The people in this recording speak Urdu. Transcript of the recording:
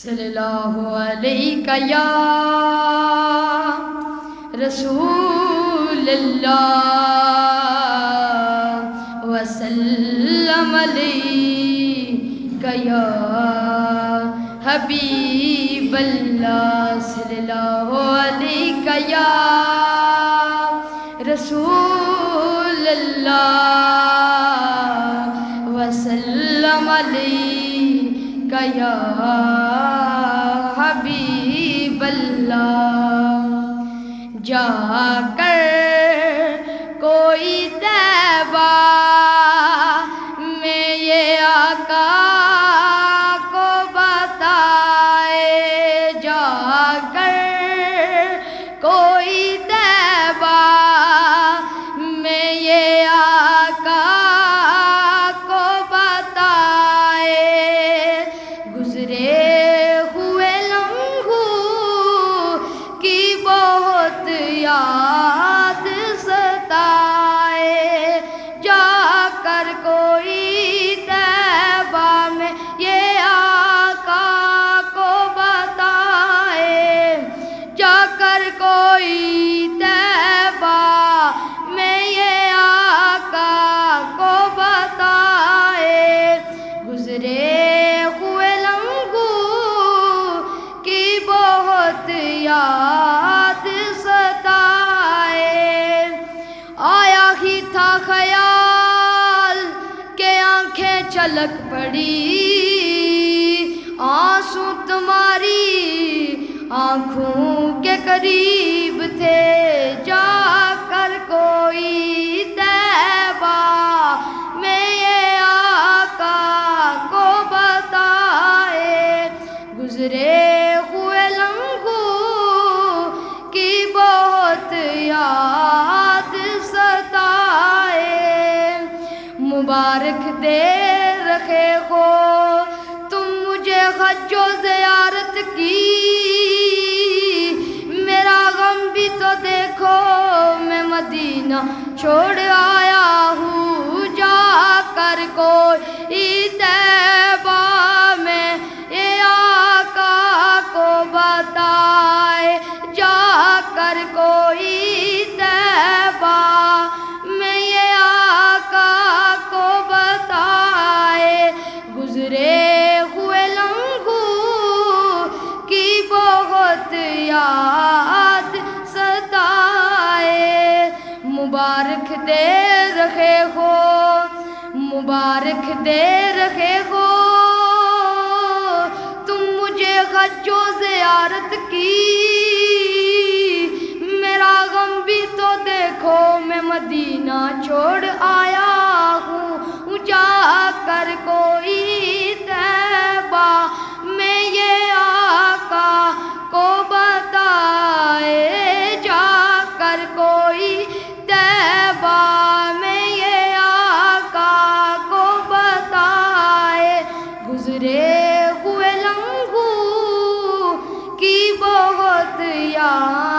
صلی اللہ علیہ یا رسول اللہ وسلم علیہ یا حبیب اللہ صلی اللہ علیہ یا رسول اللہ وسلم علیہ یا حبیب اللہ جا کر کوئی طیبہ میں یہ آقا کو بتائے جا کر کوئی طیبہ میں یہ آقا کو بتائے گزرے ہوئے لمحوں کی بہت یاد ستائے جا کر کوئی طیبہ میں یہ آقا کو بتائے جا کر کوئی طیبہ میں یہ آقا کو بتائے گزرے ہوئے لمحوں کی بہت یاد ستائے آیا ہی تھا خیال کہ آنکھیں چھلک پڑی آنسو تمہاری آنکھوں کے قریب تھے جا کر کوئی طیبہ میں یہ آقا کو بتائے گزرے ہوئے لمحوں کی بہت یاد ستائے مبارک دے رکھے ہو تم مجھے حج و زیارت کی میرا غم بھی تو دیکھو میں مدینہ چھوڑ آیا ہوں جا کر کوئی طیبہ میں یہ آقا کو بتائے جا کر کوئی طیبہ میں یہ آقا کو بتائے گزرے ہوئے لمحوں کی بہت یاد ستائے مبارک دے رہے ہو مبارک دے رہے ہو تم مجھے حج و زیارت کی میرا غم بھی تو دیکھو میں مدینہ چھوڑ آیا ہوں جا کر کوئی طیبہ میں یہ آقا کو بتائے جا کر کوئی طیبہ میں یہ آقا کو بتائے گزرے ہوئے لمحوں کی بہت یاد